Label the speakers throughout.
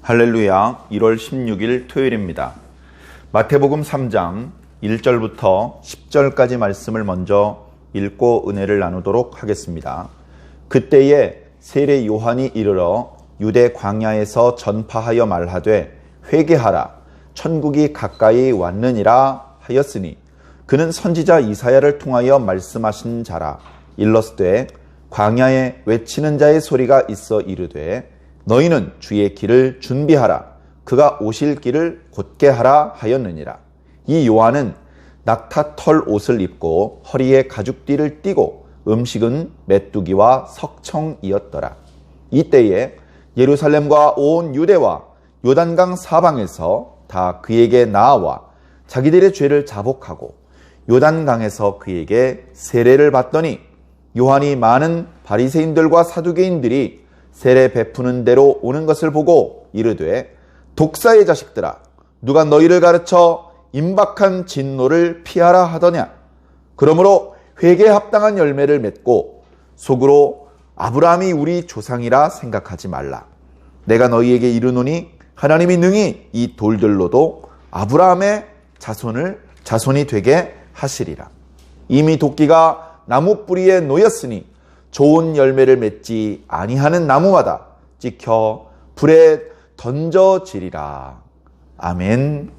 Speaker 1: 할렐루야. 1월 16일 토요일입니다. 마태복음 3장 1절부터 10절까지 말씀을 먼저 읽고 은혜를 나누도록 하겠습니다. 그때에 세례 요한이 이르러 유대 광야에서 전파하여 말하되 회개하라 천국이 가까이 왔느니라 하였으니 그는 선지자 이사야를 통하여 말씀하신 자라. 일러스되 광야에 외치는 자의 소리가 있어 이르되 너희는 주의 길을 준비하라. 그가 오실 길을 곧게 하라 하였느니라. 이 요한은 낙타털 옷을 입고 허리에 가죽띠를 띠고 음식은 메뚜기와 석청이었더라. 이때에 예루살렘과 온 유대와 요단강 사방에서 다 그에게 나아와 자기들의 죄를 자복하고 요단강에서 그에게 세례를 받더니 요한이 많은 바리새인들과 사두개인들이 세례 베푸는 대로 오는 것을 보고 이르되 독사의 자식들아 누가 너희를 가르쳐 임박한 진노를 피하라 하더냐. 그러므로 회개에 합당한 열매를 맺고 속으로 아브라함이 우리 조상이라 생각하지 말라. 내가 너희에게 이르노니 하나님이 능히 이 돌들로도 아브라함의 자손이 되게 하시리라. 이미 도끼가 나무 뿌리에 놓였으니 좋은 열매를 맺지 아니하는 나무마다 찍혀 불에 던져지리라. 아멘.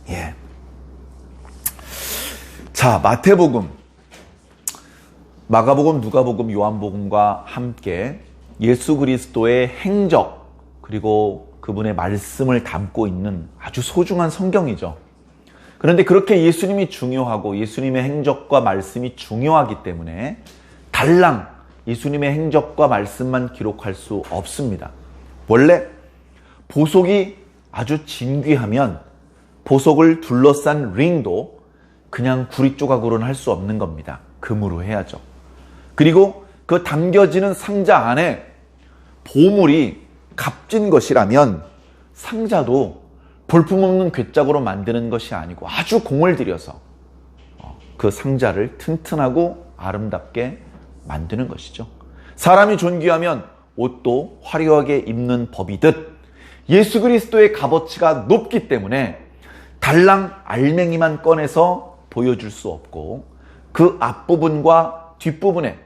Speaker 1: 예. 자, 마태복음, 마가복음, 누가복음, 요한복음과 함께 예수 그리스도의 행적 그리고 그분의 말씀을 담고 있는 아주 소중한 성경이죠. 그런데 그렇게 예수님이 중요하고 예수님의 행적과 말씀이 중요하기 때문에 달랑 예수님의 행적과 말씀만 기록할 수 없습니다. 원래 보석이 아주 진귀하면 보석을 둘러싼 링도 그냥 구리 조각으로는 할 수 없는 겁니다. 금으로 해야죠. 그리고 그 담겨지는 상자 안에 보물이 값진 것이라면 상자도 볼품없는 괴짝으로 만드는 것이 아니고 아주 공을 들여서 그 상자를 튼튼하고 아름답게 만드는 것이죠. 사람이 존귀하면 옷도 화려하게 입는 법이듯 예수 그리스도의 값어치가 높기 때문에 달랑 알맹이만 꺼내서 보여줄 수 없고 그 앞부분과 뒷부분에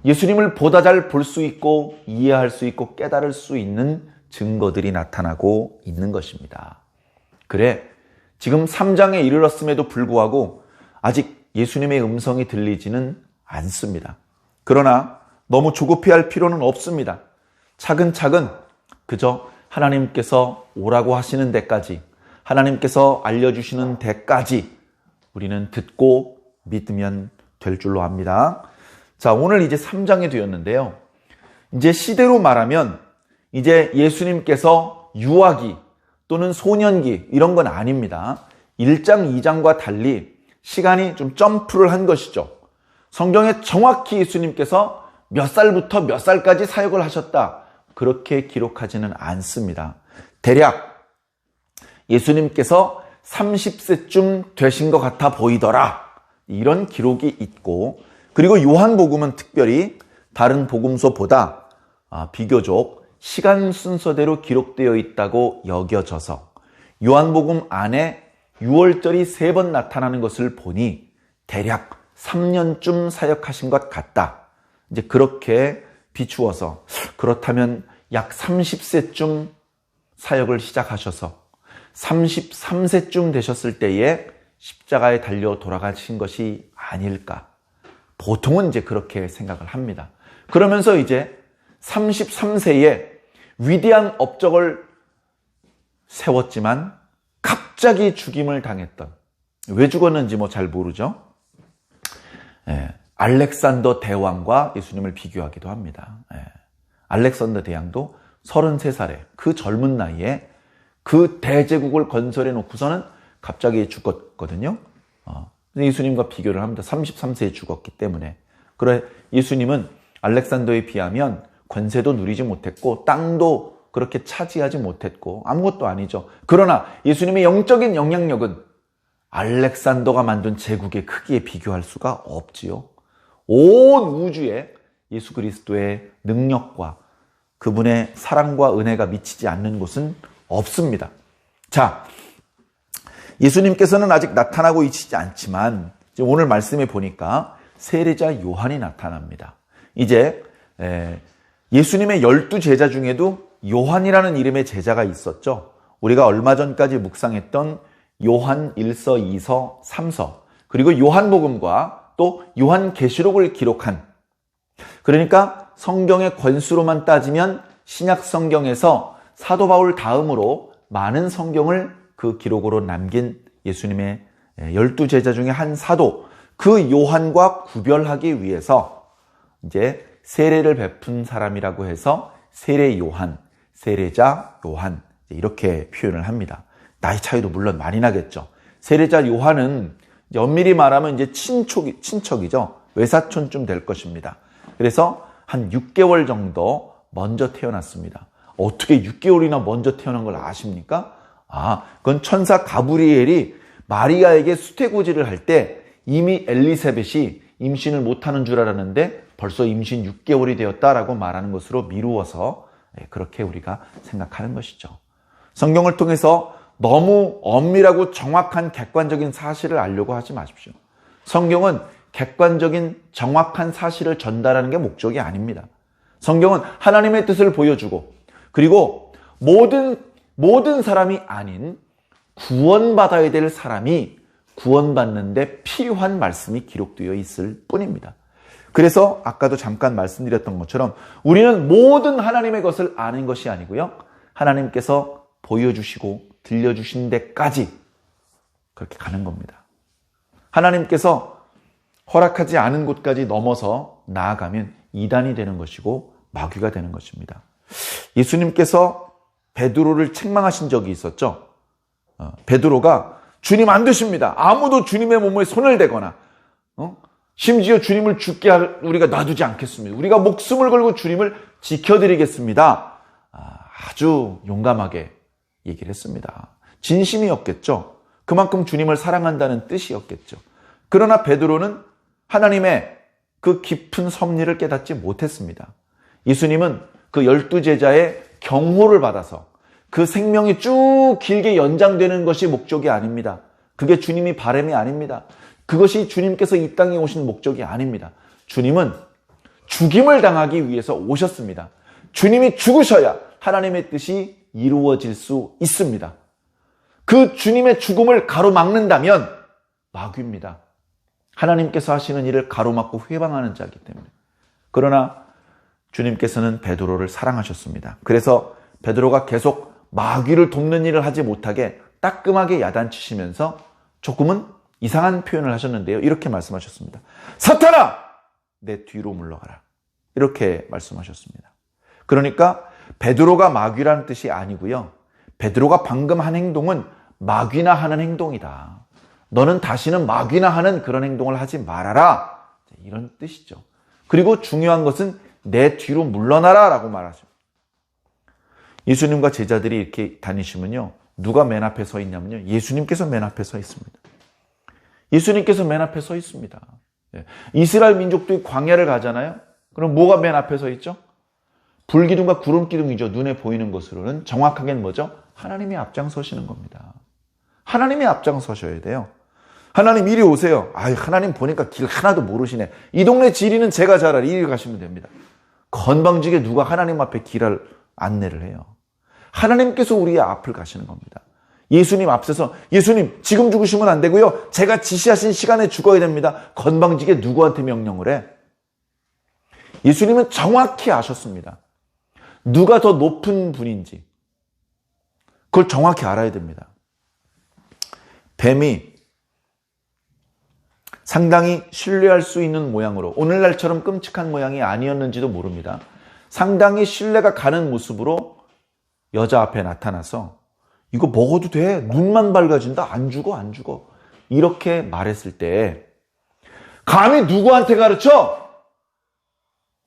Speaker 1: 예수님을 보다 잘 볼 수 있고 이해할 수 있고 깨달을 수 있는 증거들이 나타나고 있는 것입니다. 그래, 지금 3장에 이르렀음에도 불구하고 아직 예수님의 음성이 들리지는 않습니다. 그러나 너무 조급해할 필요는 없습니다. 차근차근 그저 하나님께서 오라고 하시는 데까지, 하나님께서 알려주시는 데까지 우리는 듣고 믿으면 될 줄로 압니다. 자, 오늘 이제 3장이 되었는데요. 이제 시대로 말하면 이제 예수님께서 유아기 또는 소년기 이런 건 아닙니다. 1장, 2장과 달리 시간이 좀 점프를 한 것이죠. 성경에 정확히 예수님께서 몇 살부터 몇 살까지 사역을 하셨다 그렇게 기록하지는 않습니다. 대략 예수님께서 30세쯤 되신 것 같아 보이더라 이런 기록이 있고, 그리고 요한복음은 특별히 다른 복음서보다 비교적 시간 순서대로 기록되어 있다고 여겨져서 요한복음 안에 6월절이 3번 나타나는 것을 보니 대략 3년쯤 사역하신 것 같다. 이제 그렇게 비추어서 그렇다면 약 30세쯤 사역을 시작하셔서 33세쯤 되셨을 때에 십자가에 달려 돌아가신 것이 아닐까. 보통은 이제 그렇게 생각을 합니다. 그러면서 이제 33세에 위대한 업적을 세웠지만 갑자기 죽임을 당했던, 왜 죽었는지 잘 모르죠. 알렉산더 대왕과 예수님을 비교하기도 합니다. 알렉산더 대왕도 33살에 그 젊은 나이에 그 대제국을 건설해 놓고서는 갑자기 죽었거든요. 예수님과 비교를 합니다. 33세에 죽었기 때문에. 그래 예수님은 알렉산더에 비하면 권세도 누리지 못했고 땅도 그렇게 차지하지 못했고 아무것도 아니죠. 그러나 예수님의 영적인 영향력은 알렉산더가 만든 제국의 크기에 비교할 수가 없지요. 온 우주에 예수 그리스도의 능력과 그분의 사랑과 은혜가 미치지 않는 곳은 없습니다. 자, 예수님께서는 아직 나타나고 계시지 않지만 오늘 말씀에 보니까 세례자 요한이 나타납니다. 이제 예수님의 12제자 중에도 요한이라는 이름의 제자가 있었죠. 우리가 얼마 전까지 묵상했던 요한 1서, 2서, 3서, 그리고 요한복음과 또 요한계시록을 기록한, 그러니까 성경의 권수로만 따지면 신약 성경에서 사도 바울 다음으로 많은 성경을 그 기록으로 남긴 예수님의 12제자 중에 한 사도, 그 요한과 구별하기 위해서 이제 세례를 베푼 사람이라고 해서 세례 요한, 세례자 요한 이렇게 표현을 합니다. 나이 차이도 물론 많이 나겠죠. 세례자 요한은 엄밀히 말하면 이제 친척이죠. 외사촌쯤 될 것입니다. 그래서 한 6개월 정도 먼저 태어났습니다. 어떻게 6개월이나 먼저 태어난 걸 아십니까? 그건 천사 가브리엘이 마리아에게 수태고지를 할 때 이미 엘리사벳이 임신을 못하는 줄 알았는데 벌써 임신 6개월이 되었다라고 말하는 것으로 미루어서 그렇게 우리가 생각하는 것이죠. 성경을 통해서 너무 엄밀하고 정확한 객관적인 사실을 알려고 하지 마십시오. 성경은 객관적인 정확한 사실을 전달하는 게 목적이 아닙니다. 성경은 하나님의 뜻을 보여주고, 그리고 모든 사람이 아닌 구원받아야 될 사람이 구원받는데 필요한 말씀이 기록되어 있을 뿐입니다. 그래서 아까도 잠깐 말씀드렸던 것처럼 우리는 모든 하나님의 것을 아는 것이 아니고요, 하나님께서 보여주시고 들려주신 데까지 그렇게 가는 겁니다. 하나님께서 허락하지 않은 곳까지 넘어서 나아가면 이단이 되는 것이고 마귀가 되는 것입니다. 예수님께서 베드로를 책망하신 적이 있었죠. 베드로가 주님 안 되십니다. 아무도 주님의 몸에 손을 대거나 심지어 주님을 죽게 할 우리가 놔두지 않겠습니다. 우리가 목숨을 걸고 주님을 지켜드리겠습니다. 아주 용감하게 얘기를 했습니다. 진심이었겠죠. 그만큼 주님을 사랑한다는 뜻이었겠죠. 그러나 베드로는 하나님의 그 깊은 섭리를 깨닫지 못했습니다. 예수님은 그 12제자의 경호를 받아서 그 생명이 쭉 길게 연장되는 것이 목적이 아닙니다. 그게 주님이 바람이 아닙니다. 그것이 주님께서 이 땅에 오신 목적이 아닙니다. 주님은 죽임을 당하기 위해서 오셨습니다. 주님이 죽으셔야 하나님의 뜻이 이루어질 수 있습니다. 그 주님의 죽음을 가로막는다면 마귀입니다. 하나님께서 하시는 일을 가로막고 회방하는 자이기 때문에. 그러나 주님께서는 베드로를 사랑하셨습니다. 그래서 베드로가 계속 마귀를 돕는 일을 하지 못하게 따끔하게 야단치시면서 조금은 이상한 표현을 하셨는데요. 이렇게 말씀하셨습니다. 사탄아! 내 뒤로 물러가라. 이렇게 말씀하셨습니다. 그러니까 베드로가 마귀라는 뜻이 아니고요. 베드로가 방금 한 행동은 마귀나 하는 행동이다. 너는 다시는 마귀나 하는 그런 행동을 하지 말아라. 이런 뜻이죠. 그리고 중요한 것은 내 뒤로 물러나라 라고 말하죠. 예수님과 제자들이 이렇게 다니시면요, 누가 맨 앞에 서 있냐면요, 예수님께서 맨 앞에 서 있습니다. 예수님께서 맨 앞에 서 있습니다. 이스라엘 민족들이 광야를 가잖아요. 그럼 뭐가 맨 앞에 서 있죠? 불기둥과 구름기둥이죠. 눈에 보이는 것으로는. 정확하게는 뭐죠? 하나님이 앞장서시는 겁니다. 하나님이 앞장서셔야 돼요. 하나님 이리 오세요. 하나님 보니까 길 하나도 모르시네. 이 동네 지리는 제가 잘 알아. 이리 가시면 됩니다. 건방지게 누가 하나님 앞에 길을 안내를 해요. 하나님께서 우리의 앞을 가시는 겁니다. 예수님 앞서서 예수님 지금 죽으시면 안 되고요. 제가 지시하신 시간에 죽어야 됩니다. 건방지게 누구한테 명령을 해? 예수님은 정확히 아셨습니다. 누가 더 높은 분인지 그걸 정확히 알아야 됩니다. 뱀이 상당히 신뢰할 수 있는 모양으로, 오늘날처럼 끔찍한 모양이 아니었는지도 모릅니다. 상당히 신뢰가 가는 모습으로 여자 앞에 나타나서 이거 먹어도 돼. 눈만 밝아진다. 안 죽어. 이렇게 말했을 때 감히 누구한테 가르쳐?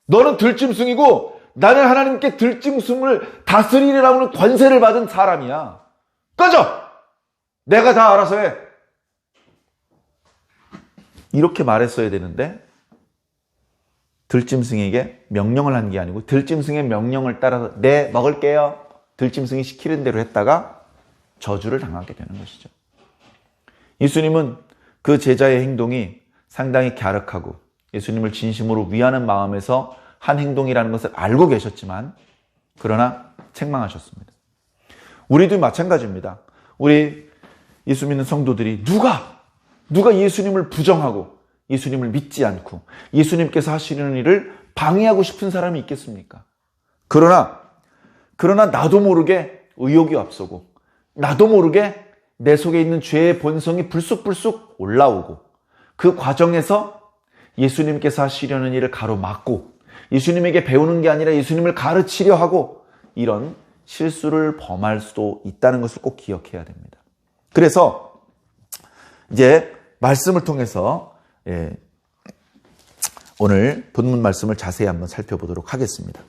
Speaker 1: 너는 들짐승이고 나는 하나님께 들짐승을 다스리라고 하는 권세를 받은 사람이야. 꺼져! 내가 다 알아서 해. 이렇게 말했어야 되는데 들짐승에게 명령을 한 게 아니고 들짐승의 명령을 따라서 네, 먹을게요. 들짐승이 시키는 대로 했다가 저주를 당하게 되는 것이죠. 예수님은 그 제자의 행동이 상당히 갸륵하고 예수님을 진심으로 위하는 마음에서 한 행동이라는 것을 알고 계셨지만 그러나 책망하셨습니다. 우리도 마찬가지입니다. 우리 예수 믿는 성도들이 누가 예수님을 부정하고 예수님을 믿지 않고 예수님께서 하시는 일을 방해하고 싶은 사람이 있겠습니까? 그러나 나도 모르게 의욕이 앞서고 나도 모르게 내 속에 있는 죄의 본성이 불쑥불쑥 올라오고 그 과정에서 예수님께서 하시려는 일을 가로막고 예수님에게 배우는 게 아니라 예수님을 가르치려 하고 이런 실수를 범할 수도 있다는 것을 꼭 기억해야 됩니다. 그래서 이제 말씀을 통해서 오늘 본문 말씀을 자세히 한번 살펴보도록 하겠습니다.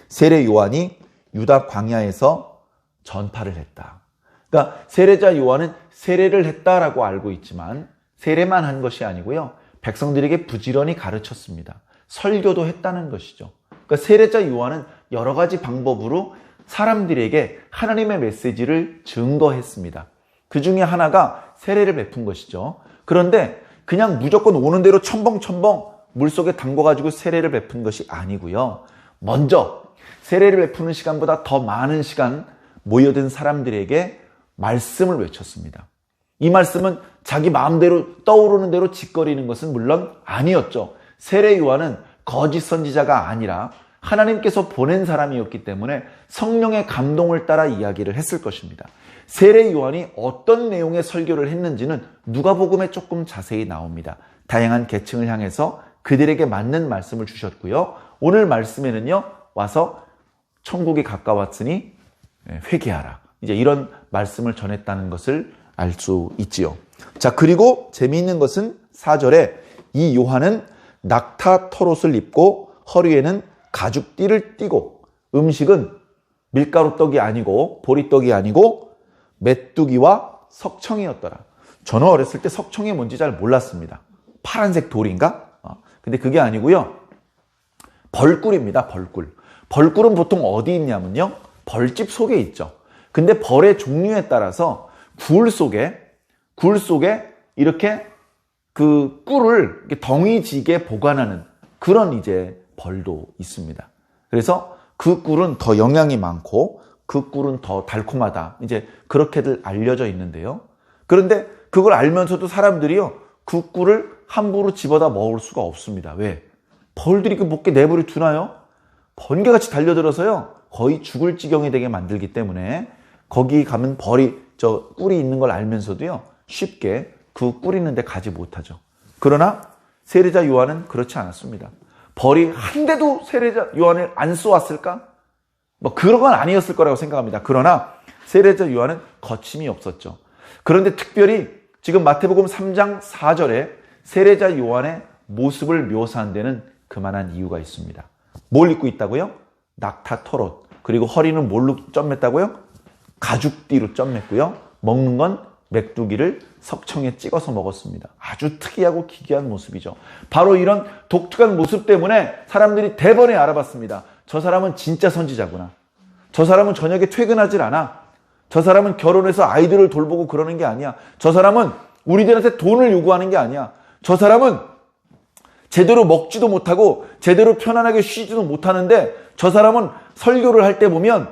Speaker 1: 세례 요한이 유다 광야에서 전파를 했다. 그러니까 세례자 요한은 세례를 했다라고 알고 있지만 세례만 한 것이 아니고요. 백성들에게 부지런히 가르쳤습니다. 설교도 했다는 것이죠. 그러니까 세례자 요한은 여러 가지 방법으로 사람들에게 하나님의 메시지를 증거했습니다. 그 중에 하나가 세례를 베푼 것이죠. 그런데 그냥 무조건 오는 대로 첨벙첨벙 물속에 담궈가지고 세례를 베푼 것이 아니고요. 먼저 세례를 베푸는 시간보다 더 많은 시간 모여든 사람들에게 말씀을 외쳤습니다. 이 말씀은 자기 마음대로 떠오르는 대로 짓거리는 것은 물론 아니었죠. 세례 요한은 거짓 선지자가 아니라 하나님께서 보낸 사람이었기 때문에 성령의 감동을 따라 이야기를 했을 것입니다. 세례 요한이 어떤 내용의 설교를 했는지는 누가복음에 조금 자세히 나옵니다. 다양한 계층을 향해서 그들에게 맞는 말씀을 주셨고요. 오늘 말씀에는요, 와서 천국이 가까웠으니 회개하라. 이제 이런 말씀을 전했다는 것을 알 수 있지요. 자, 그리고 재미있는 것은 4절에 이 요한은 낙타 털옷을 입고 허리에는 가죽띠를 띠고 음식은 밀가루 떡이 아니고 보리떡이 아니고 메뚜기와 석청이었더라. 저는 어렸을 때 석청이 뭔지 잘 몰랐습니다. 파란색 돌인가? 근데 그게 아니고요. 벌꿀입니다. 벌꿀. 벌꿀은 보통 어디 있냐면요. 벌집 속에 있죠. 근데 벌의 종류에 따라서 굴 속에 이렇게 그 꿀을 이렇게 덩이지게 보관하는 그런 이제 벌도 있습니다. 그래서 그 꿀은 더 영양이 많고 그 꿀은 더 달콤하다. 이제 그렇게들 알려져 있는데요. 그런데 그걸 알면서도 사람들이요. 그 꿀을 함부로 집어다 먹을 수가 없습니다. 왜? 벌들이 그 목에 내버려 두나요? 번개같이 달려들어서요. 거의 죽을 지경이 되게 만들기 때문에 거기 가면 꿀이 있는 걸 알면서도요. 쉽게 그 꿀 있는 데 가지 못하죠. 그러나 세례자 요한은 그렇지 않았습니다. 벌이 한 대도 세례자 요한을 안 쏘았을까? 그런 건 아니었을 거라고 생각합니다. 그러나 세례자 요한은 거침이 없었죠. 그런데 특별히 지금 마태복음 3장 4절에 세례자 요한의 모습을 묘사한 데는 그만한 이유가 있습니다. 뭘 입고 있다고요? 낙타 털옷. 그리고 허리는 뭘로 점맸다고요? 가죽띠로 점맸고요. 먹는 건 메뚜기를 석청에 찍어서 먹었습니다. 아주 특이하고 기괴한 모습이죠. 바로 이런 독특한 모습 때문에 사람들이 대번에 알아봤습니다. 저 사람은 진짜 선지자구나. 저 사람은 저녁에 퇴근하질 않아. 저 사람은 결혼해서 아이들을 돌보고 그러는 게 아니야. 저 사람은 우리들한테 돈을 요구하는 게 아니야. 저 사람은 제대로 먹지도 못하고 제대로 편안하게 쉬지도 못하는데 저 사람은 설교를 할 때 보면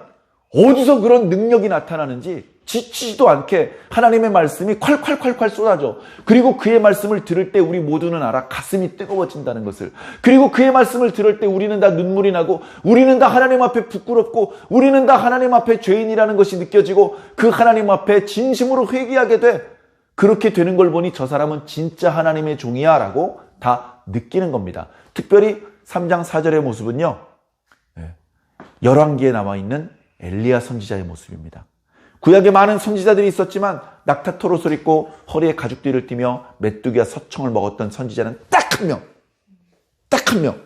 Speaker 1: 어디서 그런 능력이 나타나는지 지치지도 않게 하나님의 말씀이 콸콸콸콸 쏟아져. 그리고 그의 말씀을 들을 때 우리 모두는 알아. 가슴이 뜨거워진다는 것을. 그리고 그의 말씀을 들을 때 우리는 다 눈물이 나고 우리는 다 하나님 앞에 부끄럽고 우리는 다 하나님 앞에 죄인이라는 것이 느껴지고 그 하나님 앞에 진심으로 회개하게 돼. 그렇게 되는 걸 보니 저 사람은 진짜 하나님의 종이야 라고 다 느끼는 겁니다. 특별히 3장 4절의 모습은요. 열왕기에 남아있는 엘리야 선지자의 모습입니다. 구약에 많은 선지자들이 있었지만 낙타 털옷을 입고 허리에 가죽띠를 띠며 메뚜기와 서청을 먹었던 선지자는 딱 한 명.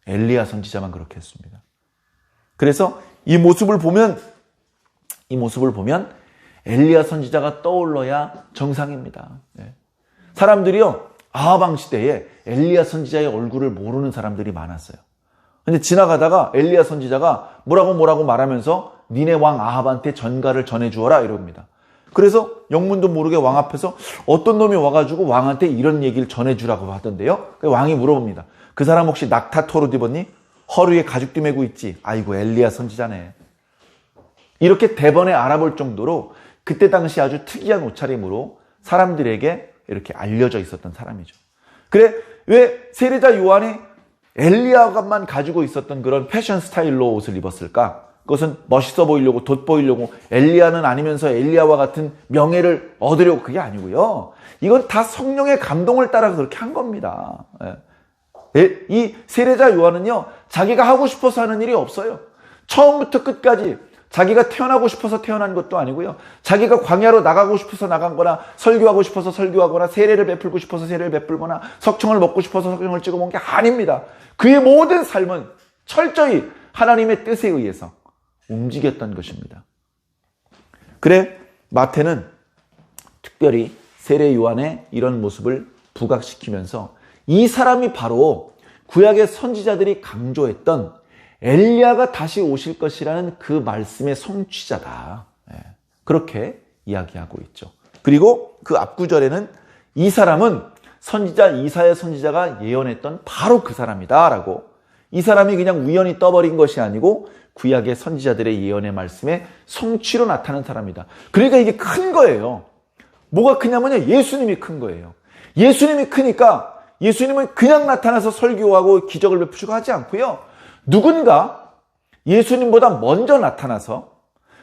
Speaker 1: 엘리야 선지자만 그렇게 했습니다. 그래서 이 모습을 보면 엘리야 선지자가 떠올러야 정상입니다. 사람들이요. 아하방 시대에 엘리야 선지자의 얼굴을 모르는 사람들이 많았어요. 근데 지나가다가 엘리야 선지자가 뭐라고 말하면서 니네 왕 아합한테 전가를 전해주어라 이럽니다. 그래서 영문도 모르게 왕 앞에서 어떤 놈이 와가지고 왕한테 이런 얘기를 전해주라고 하던데요. 왕이 물어봅니다. 그 사람 혹시 낙타 토르 입었니? 허리에 가죽띠 메고 있지? 아이고 엘리야 선지자네. 이렇게 대번에 알아볼 정도로 그때 당시 아주 특이한 옷차림으로 사람들에게 이렇게 알려져 있었던 사람이죠. 그래 왜 세례자 요한이 엘리야만 가지고 있었던 그런 패션 스타일로 옷을 입었을까? 그것은 멋있어 보이려고 돋보이려고 엘리야는 아니면서 엘리야와 같은 명예를 얻으려고 그게 아니고요. 이건 다 성령의 감동을 따라서 그렇게 한 겁니다. 이 세례자 요한은요. 자기가 하고 싶어서 하는 일이 없어요. 처음부터 끝까지 자기가 태어나고 싶어서 태어난 것도 아니고요. 자기가 광야로 나가고 싶어서 나간 거나 설교하고 싶어서 설교하거나 세례를 베풀고 싶어서 세례를 베풀거나 석청을 먹고 싶어서 석청을 찍어 먹은 게 아닙니다. 그의 모든 삶은 철저히 하나님의 뜻에 의해서 움직였던 것입니다. 그래 마태는 특별히 세례 요한의 이런 모습을 부각시키면서 이 사람이 바로 구약의 선지자들이 강조했던 엘리야가 다시 오실 것이라는 그 말씀의 성취자다. 그렇게 이야기하고 있죠. 그리고 그 앞구절에는 이 사람은 선지자 이사야 선지자가 예언했던 바로 그 사람이다 라고, 이 사람이 그냥 우연히 떠버린 것이 아니고 구약의 선지자들의 예언의 말씀의 성취로 나타난 사람이다. 그러니까 이게 큰 거예요. 뭐가 크냐면요, 예수님이 큰 거예요. 예수님이 크니까 예수님은 그냥 나타나서 설교하고 기적을 베푸시고 하지 않고요, 누군가 예수님보다 먼저 나타나서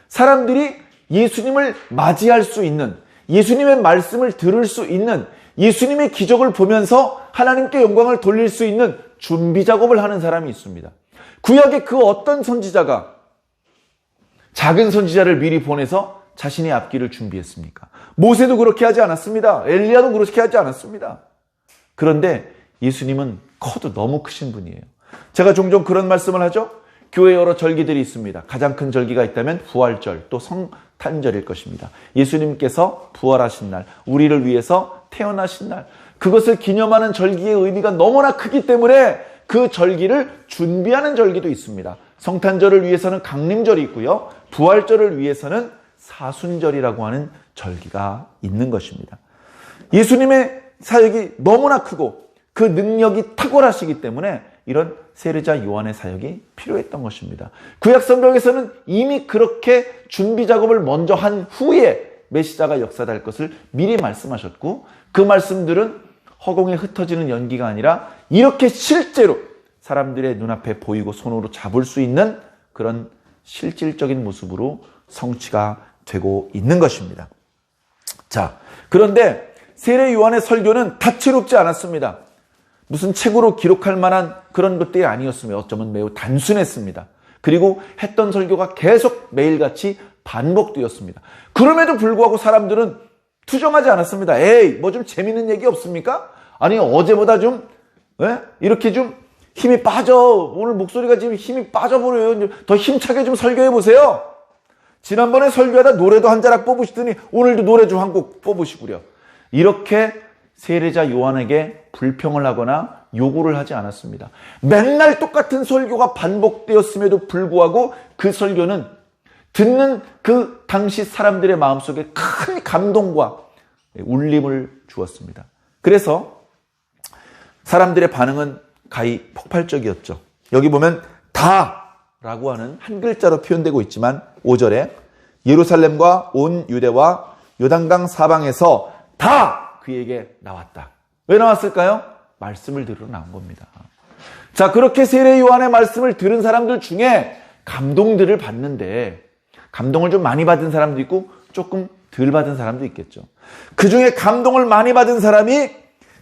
Speaker 1: 사람들이 예수님을 맞이할 수 있는, 예수님의 말씀을 들을 수 있는, 예수님의 기적을 보면서 하나님께 영광을 돌릴 수 있는 준비 작업을 하는 사람이 있습니다. 구약의 그 어떤 선지자가 작은 선지자를 미리 보내서 자신의 앞길을 준비했습니까? 모세도 그렇게 하지 않았습니다. 엘리야도 그렇게 하지 않았습니다. 그런데 예수님은 커도 너무 크신 분이에요. 제가 종종 그런 말씀을 하죠. 교회 여러 절기들이 있습니다. 가장 큰 절기가 있다면 부활절, 또 성탄절일 것입니다. 예수님께서 부활하신 날, 우리를 위해서 태어나신 날, 그것을 기념하는 절기의 의미가 너무나 크기 때문에 그 절기를 준비하는 절기도 있습니다. 성탄절을 위해서는 강림절이 있고요, 부활절을 위해서는 사순절이라고 하는 절기가 있는 것입니다. 예수님의 사역이 너무나 크고 그 능력이 탁월하시기 때문에 이런 세례자 요한의 사역이 필요했던 것입니다. 구약 성경에서는 이미 그렇게 준비 작업을 먼저 한 후에 메시아가 역사할 것을 미리 말씀하셨고, 그 말씀들은 허공에 흩어지는 연기가 아니라 이렇게 실제로 사람들의 눈앞에 보이고 손으로 잡을 수 있는 그런 실질적인 모습으로 성취가 되고 있는 것입니다. 자, 그런데 세례 요한의 설교는 다채롭지 않았습니다. 무슨 책으로 기록할 만한 그런 것들이 아니었으며 어쩌면 매우 단순했습니다. 그리고 했던 설교가 계속 매일같이 반복되었습니다. 그럼에도 불구하고 사람들은 투정하지 않았습니다. 에이, 뭐 좀 재밌는 얘기 없습니까? 아니, 어제보다 좀 이렇게 좀 힘이 빠져. 오늘 목소리가 지금 힘이 빠져버려요. 더 힘차게 좀 설교해 보세요. 지난번에 설교하다 노래도 한 자락 뽑으시더니 오늘도 노래 좀 한 곡 뽑으시구려. 이렇게 세례자 요한에게 불평을 하거나 요구를 하지 않았습니다. 맨날 똑같은 설교가 반복되었음에도 불구하고 그 설교는 듣는 그 당시 사람들의 마음속에 큰 감동과 울림을 주었습니다. 그래서 사람들의 반응은 가히 폭발적이었죠. 여기 보면 다라고 하는 한 글자로 표현되고 있지만 5절에 예루살렘과 온 유대와 요단강 사방에서 다 그에게 나왔다. 왜 나왔을까요? 말씀을 들으러 나온 겁니다. 자, 그렇게 세례 요한의 말씀을 들은 사람들 중에 감동들을 받는데, 감동을 좀 많이 받은 사람도 있고 조금 덜 받은 사람도 있겠죠. 그 중에 감동을 많이 받은 사람이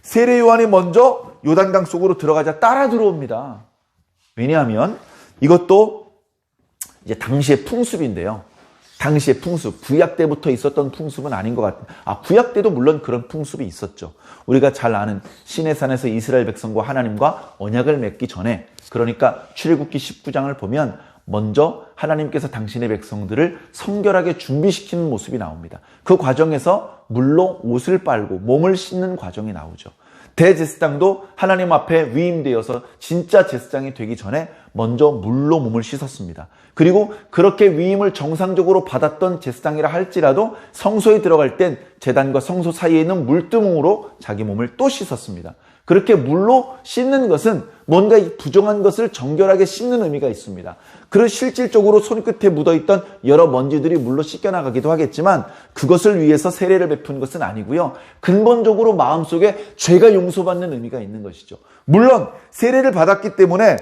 Speaker 1: 세례 요한이 먼저 요단강 속으로 들어가자 따라 들어옵니다. 왜냐하면 이것도 이제 당시의 풍습인데요. 당시의 풍습, 구약 때부터 있었던 풍습은 아닌 것 같아요. 구약 때도 물론 그런 풍습이 있었죠. 우리가 잘 아는 시내산에서 이스라엘 백성과 하나님과 언약을 맺기 전에, 그러니까 출애굽기 19장을 보면 먼저 하나님께서 당신의 백성들을 성결하게 준비시키는 모습이 나옵니다. 그 과정에서 물로 옷을 빨고 몸을 씻는 과정이 나오죠. 대제사장도 하나님 앞에 위임되어서 진짜 제사장이 되기 전에 먼저 물로 몸을 씻었습니다. 그리고 그렇게 위임을 정상적으로 받았던 제사장이라 할지라도 성소에 들어갈 땐 제단과 성소 사이에 있는 물두멍으로 자기 몸을 또 씻었습니다. 그렇게 물로 씻는 것은 뭔가 부정한 것을 정결하게 씻는 의미가 있습니다. 그리고 실질적으로 손끝에 묻어있던 여러 먼지들이 물로 씻겨나가기도 하겠지만 그것을 위해서 세례를 베푼 것은 아니고요. 근본적으로 마음속에 죄가 용서받는 의미가 있는 것이죠. 물론 세례를 받았기 때문에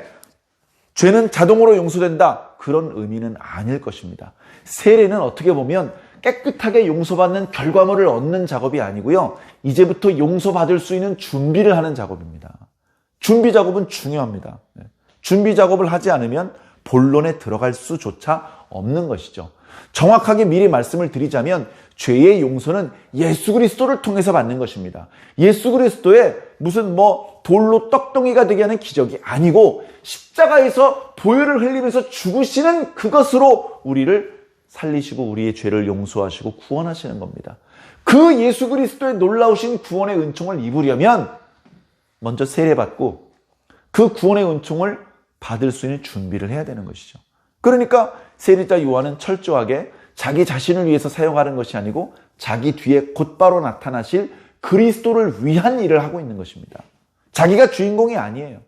Speaker 1: 죄는 자동으로 용서된다. 그런 의미는 아닐 것입니다. 세례는 어떻게 보면 깨끗하게 용서받는 결과물을 얻는 작업이 아니고요. 이제부터 용서받을 수 있는 준비를 하는 작업입니다. 준비 작업은 중요합니다. 준비 작업을 하지 않으면 본론에 들어갈 수조차 없는 것이죠. 정확하게 미리 말씀을 드리자면 죄의 용서는 예수 그리스도를 통해서 받는 것입니다. 예수 그리스도의 무슨 돌로 떡덩이가 되게 하는 기적이 아니고 십자가에서 보혈을 흘리면서 죽으시는 그것으로 우리를 살리시고 우리의 죄를 용서하시고 구원하시는 겁니다. 그 예수 그리스도의 놀라우신 구원의 은총을 입으려면 먼저 세례받고 그 구원의 은총을 받을 수 있는 준비를 해야 되는 것이죠. 그러니까 세례자 요한은 철저하게 자기 자신을 위해서 사용하는 것이 아니고 자기 뒤에 곧바로 나타나실 그리스도를 위한 일을 하고 있는 것입니다. 자기가 주인공이 아니에요.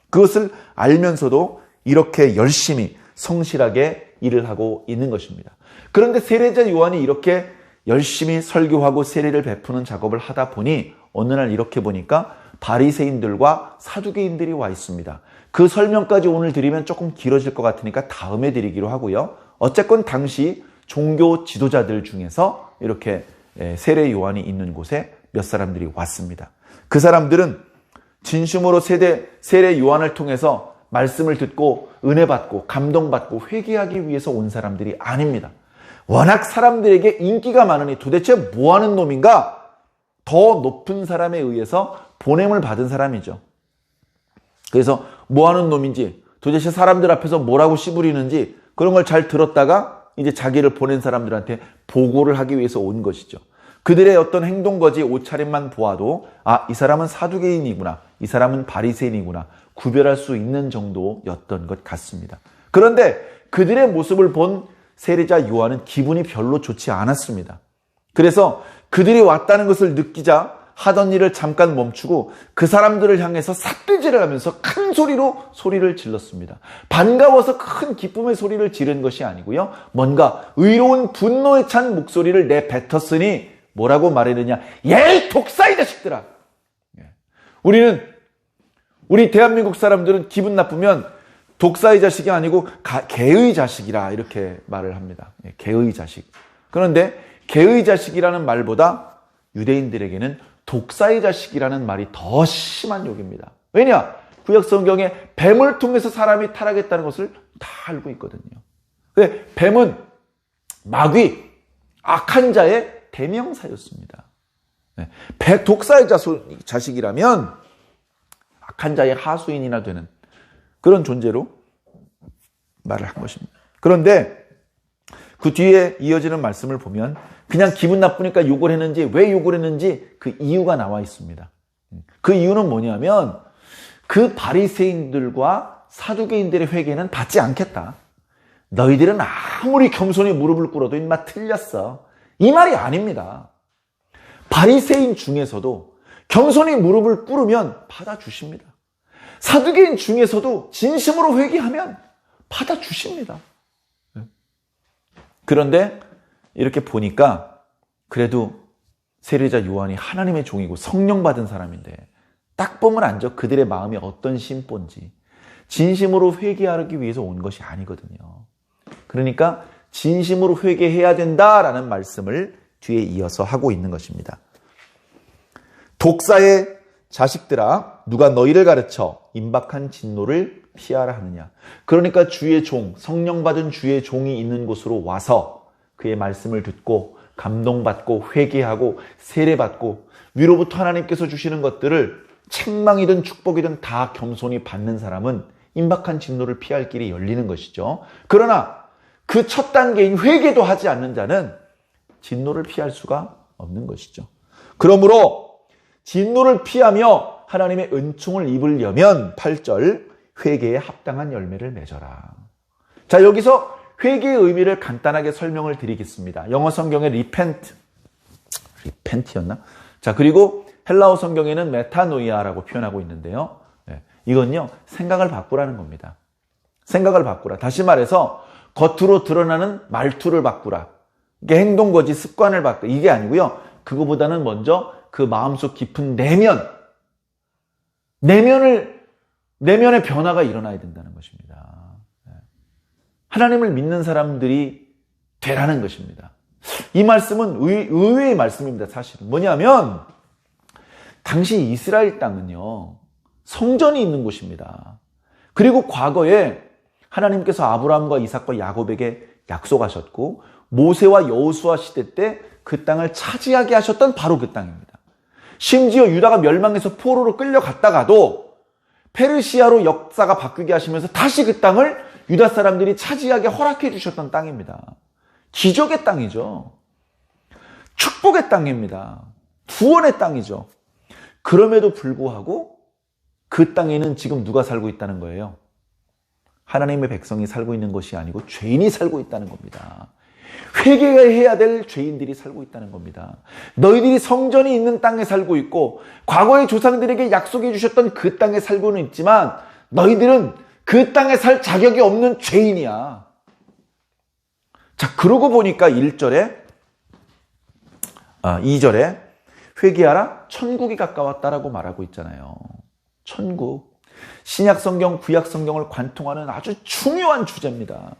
Speaker 1: 그것을 알면서도 이렇게 열심히 성실하게 일을 하고 있는 것입니다. 그런데 세례자 요한이 이렇게 열심히 설교하고 세례를 베푸는 작업을 하다 보니 어느 날 이렇게 보니까 바리새인들과 사두개인들이 와 있습니다. 그 설명까지 오늘 드리면 조금 길어질 것 같으니까 다음에 드리기로 하고요. 어쨌건 당시 종교 지도자들 중에서 이렇게 세례 요한이 있는 곳에 몇 사람들이 왔습니다. 그 사람들은 진심으로 세례 요한을 통해서 말씀을 듣고 은혜 받고 감동받고 회개하기 위해서 온 사람들이 아닙니다. 워낙 사람들에게 인기가 많으니 도대체 뭐하는 놈인가? 더 높은 사람에 의해서 보냄을 받은 사람이죠. 그래서 뭐하는 놈인지 도대체 사람들 앞에서 뭐라고 씨부리는지 그런 걸 잘 들었다가 이제 자기를 보낸 사람들한테 보고를 하기 위해서 온 것이죠. 그들의 어떤 행동거지 옷차림만 보아도 이 사람은 사두개인이구나, 이 사람은 바리새인이구나 구별할 수 있는 정도였던 것 같습니다. 그런데 그들의 모습을 본 세례자 요한은 기분이 별로 좋지 않았습니다. 그래서 그들이 왔다는 것을 느끼자 하던 일을 잠깐 멈추고 그 사람들을 향해서 삿대질을 하면서 큰 소리로 소리를 질렀습니다. 반가워서 큰 기쁨의 소리를 지른 것이 아니고요. 뭔가 의로운 분노에 찬 목소리를 내뱉었으니 뭐라고 말했느냐? 예, 독사 이 자식들아! 우리 대한민국 사람들은 기분 나쁘면 독사의 자식이 아니고 개의 자식이라 이렇게 말을 합니다. 개의 자식. 그런데 개의 자식이라는 말보다 유대인들에게는 독사의 자식이라는 말이 더 심한 욕입니다. 왜냐? 구약 성경에 뱀을 통해서 사람이 타락했다는 것을 다 알고 있거든요. 뱀은 마귀, 악한 자의 대명사였습니다. 독사의 자식이라면 악한 자의 하수인이나 되는 그런 존재로 말을 한 것입니다. 그런데 그 뒤에 이어지는 말씀을 보면 그냥 기분 나쁘니까 욕을 했는지 왜 욕을 했는지 그 이유가 나와 있습니다. 그 이유는 뭐냐면 그 바리새인들과 사두개인들의 회개는 받지 않겠다. 너희들은 아무리 겸손히 무릎을 꿇어도 인마 틀렸어. 이 말이 아닙니다. 바리새인 중에서도 겸손히 무릎을 꿇으면 받아주십니다. 사두개인 중에서도 진심으로 회개하면 받아주십니다. 그런데 이렇게 보니까 그래도 세례자 요한이 하나님의 종이고 성령 받은 사람인데 딱 보면 알죠. 그들의 마음이 어떤 심보인지. 진심으로 회개하기 위해서 온 것이 아니거든요. 그러니까 진심으로 회개해야 된다라는 말씀을 뒤에 이어서 하고 있는 것입니다. 독사의 자식들아, 누가 너희를 가르쳐 임박한 진노를 피하라 하느냐. 그러니까 주의 종, 성령 받은 주의 종이 있는 곳으로 와서 그의 말씀을 듣고 감동받고 회개하고 세례받고 위로부터 하나님께서 주시는 것들을 책망이든 축복이든 다 겸손히 받는 사람은 임박한 진노를 피할 길이 열리는 것이죠. 그러나 그 첫 단계인 회개도 하지 않는 자는 진노를 피할 수가 없는 것이죠. 그러므로 진노를 피하며 하나님의 은총을 입으려면 8절 회개에 합당한 열매를 맺어라. 자, 여기서 회개의 의미를 간단하게 설명을 드리겠습니다. 영어 성경에 repent였나? 자, 그리고 헬라어 성경에는 메타노이아라고 표현하고 있는데요. 이건요, 생각을 바꾸라는 겁니다. 생각을 바꾸라. 다시 말해서 겉으로 드러나는 말투를 바꾸라. 이게 행동, 거지, 습관을 바꾸라. 이게 아니고요. 그거보다는 먼저 그 마음속 깊은 내면의 변화가 일어나야 된다는 것입니다. 하나님을 믿는 사람들이 되라는 것입니다. 이 말씀은 의외의 말씀입니다. 사실은 뭐냐면 당시 이스라엘 땅은요, 성전이 있는 곳입니다. 그리고 과거에 하나님께서 아브라함과 이삭과 야곱에게 약속하셨고 모세와 여호수아 시대 때 그 땅을 차지하게 하셨던 바로 그 땅입니다. 심지어 유다가 멸망해서 포로로 끌려갔다가도 페르시아로 역사가 바뀌게 하시면서 다시 그 땅을 유다 사람들이 차지하게 허락해 주셨던 땅입니다. 기적의 땅이죠. 축복의 땅입니다. 구원의 땅이죠. 그럼에도 불구하고 그 땅에는 지금 누가 살고 있다는 거예요? 하나님의 백성이 살고 있는 것이 아니고 죄인이 살고 있다는 겁니다. 회개해야 될 죄인들이 살고 있다는 겁니다. 너희들이 성전이 있는 땅에 살고 있고 과거의 조상들에게 약속해 주셨던 그 땅에 살고는 있지만 너희들은 그 땅에 살 자격이 없는 죄인이야. 자, 그러고 보니까 2절에 회개하라, 천국이 가까웠다라고 말하고 있잖아요. 천국. 신약 성경, 구약 성경을 관통하는 아주 중요한 주제입니다.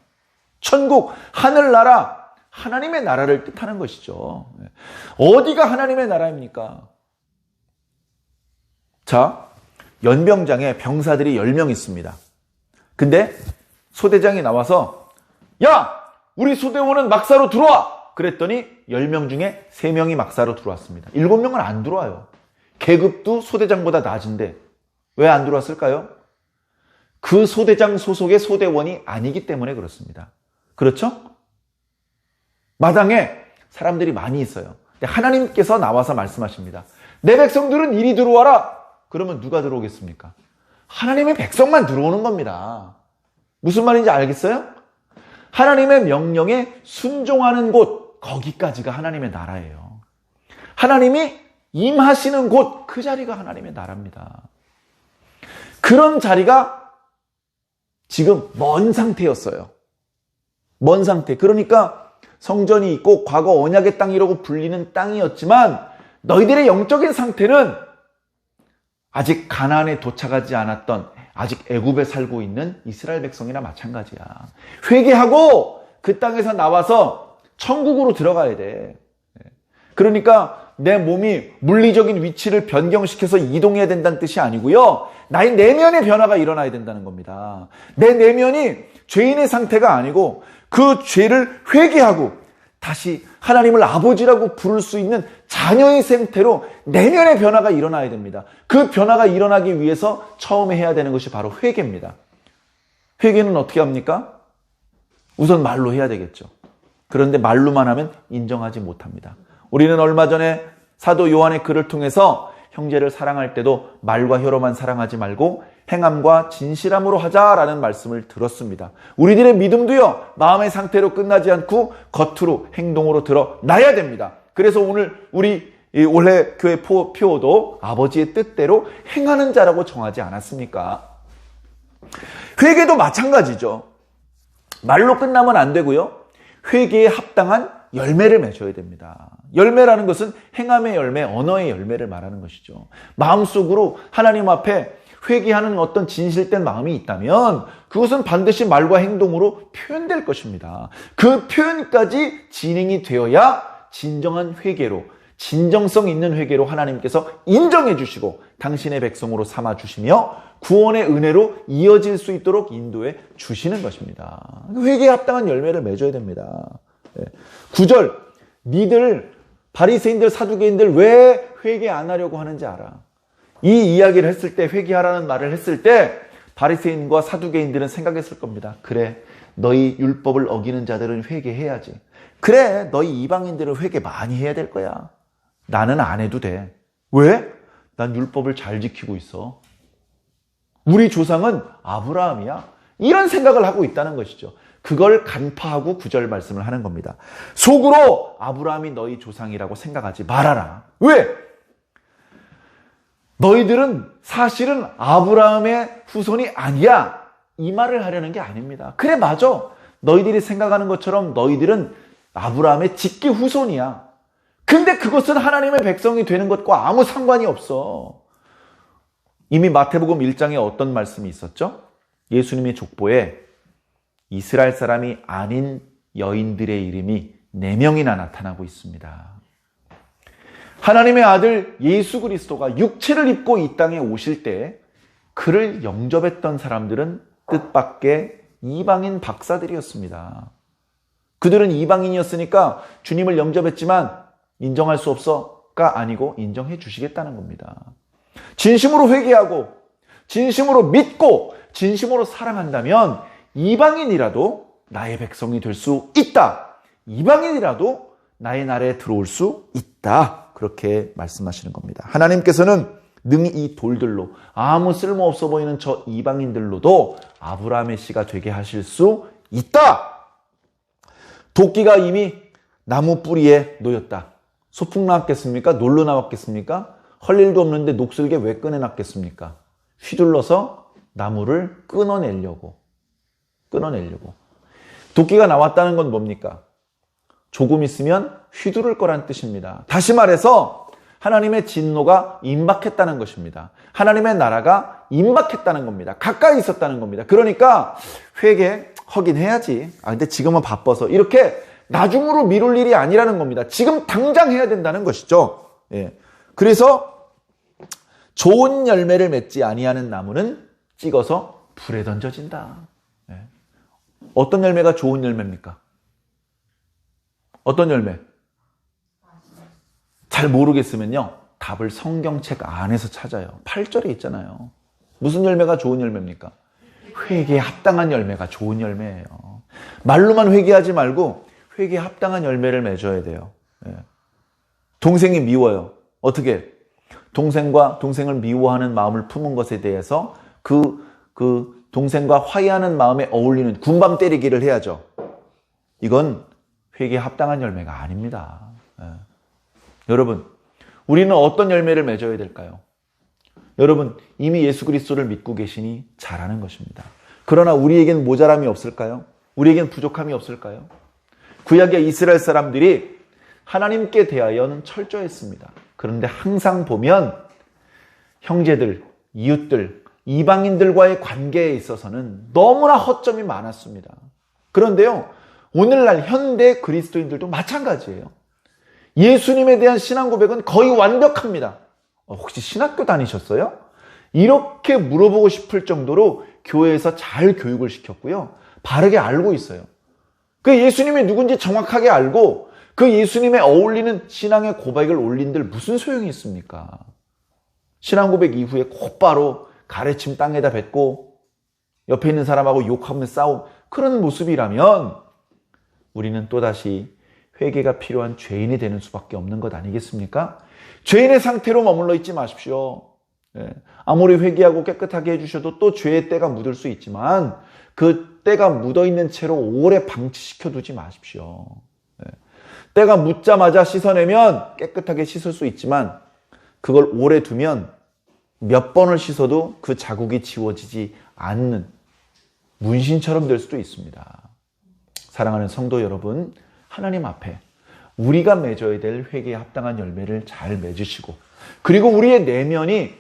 Speaker 1: 천국, 하늘나라, 하나님의 나라를 뜻하는 것이죠. 어디가 하나님의 나라입니까? 자, 연병장에 병사들이 10명 있습니다. 근데 소대장이 나와서 야! 우리 소대원은 막사로 들어와! 그랬더니 10명 중에 3명이 막사로 들어왔습니다. 7명은 안 들어와요. 계급도 소대장보다 낮은데 왜 안 들어왔을까요? 그 소대장 소속의 소대원이 아니기 때문에 그렇습니다. 그렇죠? 마당에 사람들이 많이 있어요. 근데 하나님께서 나와서 말씀하십니다. 내 백성들은 이리 들어와라. 그러면 누가 들어오겠습니까? 하나님의 백성만 들어오는 겁니다. 무슨 말인지 알겠어요? 하나님의 명령에 순종하는 곳, 거기까지가 하나님의 나라예요. 하나님이 임하시는 곳, 그 자리가 하나님의 나라입니다. 그런 자리가 지금 먼 상태였어요. 먼 상태. 그러니까 성전이 있고 과거 언약의 땅이라고 불리는 땅이었지만 너희들의 영적인 상태는 아직 가나안에 도착하지 않았던, 아직 애굽에 살고 있는 이스라엘 백성이나 마찬가지야. 회개하고 그 땅에서 나와서 천국으로 들어가야 돼. 그러니까 내 몸이 물리적인 위치를 변경시켜서 이동해야 된다는 뜻이 아니고요. 나의 내면의 변화가 일어나야 된다는 겁니다. 내 내면이 죄인의 상태가 아니고 그 죄를 회개하고 다시 하나님을 아버지라고 부를 수 있는 자녀의 상태로 내면의 변화가 일어나야 됩니다. 그 변화가 일어나기 위해서 처음에 해야 되는 것이 바로 회개입니다. 회개는 어떻게 합니까? 우선 말로 해야 되겠죠. 그런데 말로만 하면 인정하지 못합니다. 우리는 얼마 전에 사도 요한의 글을 통해서 형제를 사랑할 때도 말과 혀로만 사랑하지 말고 행함과 진실함으로 하자라는 말씀을 들었습니다. 우리들의 믿음도요, 마음의 상태로 끝나지 않고 겉으로 행동으로 드러나야 됩니다. 그래서 오늘 우리 올해 교회 표어도 아버지의 뜻대로 행하는 자라고 정하지 않았습니까? 회개도 마찬가지죠. 말로 끝나면 안 되고요. 회개에 합당한 열매를 맺어야 됩니다. 열매라는 것은 행함의 열매, 언어의 열매를 말하는 것이죠. 마음속으로 하나님 앞에 회개하는 어떤 진실된 마음이 있다면 그것은 반드시 말과 행동으로 표현될 것입니다. 그 표현까지 진행이 되어야 진정한 회개로, 진정성 있는 회개로 하나님께서 인정해 주시고 당신의 백성으로 삼아 주시며 구원의 은혜로 이어질 수 있도록 인도해 주시는 것입니다. 회개에 합당한 열매를 맺어야 됩니다. 9절, 니들 바리새인들 사두개인들 왜 회개 안 하려고 하는지 알아. 이 이야기를 했을 때, 회개하라는 말을 했을 때 바리새인과 사두개인들은 생각했을 겁니다. 그래, 너희 율법을 어기는 자들은 회개해야지. 그래, 너희 이방인들은 회개 많이 해야 될 거야. 나는 안 해도 돼. 왜? 난 율법을 잘 지키고 있어. 우리 조상은 아브라함이야. 이런 생각을 하고 있다는 것이죠. 그걸 간파하고 구절 말씀을 하는 겁니다. 속으로 아브라함이 너희 조상이라고 생각하지 말아라. 왜? 너희들은 사실은 아브라함의 후손이 아니야. 이 말을 하려는 게 아닙니다. 그래, 맞아. 너희들이 생각하는 것처럼 너희들은 아브라함의 직계 후손이야. 근데 그것은 하나님의 백성이 되는 것과 아무 상관이 없어. 이미 마태복음 1장에 어떤 말씀이 있었죠? 예수님의 족보에 이스라엘 사람이 아닌 여인들의 이름이 4명이나 나타나고 있습니다. 하나님의 아들 예수 그리스도가 육체를 입고 이 땅에 오실 때 그를 영접했던 사람들은 뜻밖의 이방인 박사들이었습니다. 그들은 이방인이었으니까 주님을 영접했지만 인정할 수 없어가 아니고 인정해 주시겠다는 겁니다. 진심으로 회개하고 진심으로 믿고 진심으로 사랑한다면 이방인이라도 나의 백성이 될 수 있다. 이방인이라도 나의 나라에 들어올 수 있다. 그렇게 말씀하시는 겁니다. 하나님께서는 능히 이 돌들로 아무 쓸모없어 보이는 저 이방인들로도 아브라함의 씨가 되게 하실 수 있다. 도끼가 이미 나무 뿌리에 놓였다. 소풍 나왔겠습니까? 놀러 나왔겠습니까? 할 일도 없는데 녹슬게 왜 꺼내놨겠습니까? 휘둘러서 나무를 끊어내려고. 도끼가 나왔다는 건 뭡니까? 조금 있으면 휘두를 거란 뜻입니다. 다시 말해서 하나님의 진노가 임박했다는 것입니다. 하나님의 나라가 임박했다는 겁니다. 가까이 있었다는 겁니다. 그러니까 회개하긴 해야지. 근데 지금은 바빠서. 이렇게 나중으로 미룰 일이 아니라는 겁니다. 지금 당장 해야 된다는 것이죠. 예. 그래서 좋은 열매를 맺지 아니하는 나무는 찍어서 불에 던져진다. 예. 어떤 열매가 좋은 열매입니까? 어떤 열매? 잘 모르겠으면요. 답을 성경책 안에서 찾아요. 8절에 있잖아요. 무슨 열매가 좋은 열매입니까? 회개에 합당한 열매가 좋은 열매예요. 말로만 회개하지 말고 회개에 합당한 열매를 맺어야 돼요. 예. 동생이 미워요. 어떻게? 동생과 동생을 미워하는 마음을 품은 것에 대해서 그 동생과 화해하는 마음에 어울리는 군밤 때리기를 해야죠. 이건 회개에 합당한 열매가 아닙니다. 예. 여러분, 우리는 어떤 열매를 맺어야 될까요? 여러분, 이미 예수 그리스도를 믿고 계시니 잘하는 것입니다. 그러나 우리에겐 모자람이 없을까요? 우리에겐 부족함이 없을까요? 구약의 이스라엘 사람들이 하나님께 대하여는 철저했습니다. 그런데 항상 보면 형제들, 이웃들, 이방인들과의 관계에 있어서는 너무나 허점이 많았습니다. 그런데요, 오늘날 현대 그리스도인들도 마찬가지예요. 예수님에 대한 신앙 고백은 거의 완벽합니다. 혹시 신학교 다니셨어요? 이렇게 물어보고 싶을 정도로 교회에서 잘 교육을 시켰고요. 바르게 알고 있어요. 그 예수님이 누군지 정확하게 알고 그 예수님에 어울리는 신앙의 고백을 올린들 무슨 소용이 있습니까? 신앙 고백 이후에 곧바로 가래침 땅에다 뱉고 옆에 있는 사람하고 욕하면서 싸움, 그런 모습이라면 우리는 또다시 회개가 필요한 죄인이 되는 수밖에 없는 것 아니겠습니까? 죄인의 상태로 머물러 있지 마십시오. 아무리 회개하고 깨끗하게 해주셔도 또 죄의 때가 묻을 수 있지만 그 때가 묻어있는 채로 오래 방치시켜 두지 마십시오. 때가 묻자마자 씻어내면 깨끗하게 씻을 수 있지만 그걸 오래 두면 몇 번을 씻어도 그 자국이 지워지지 않는 문신처럼 될 수도 있습니다. 사랑하는 성도 여러분, 하나님 앞에 우리가 맺어야 될 회개에 합당한 열매를 잘 맺으시고, 그리고 우리의 내면이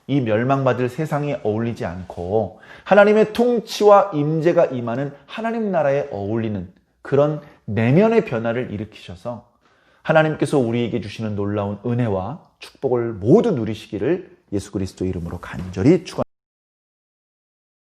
Speaker 1: 이 멸망받을 세상에 어울리지 않고 하나님의 통치와 임재가 임하는 하나님 나라에 어울리는 그런 내면의 변화를 일으키셔서 하나님께서 우리에게 주시는 놀라운 은혜와 축복을 모두 누리시기를 예수 그리스도 이름으로 간절히 축원합니다.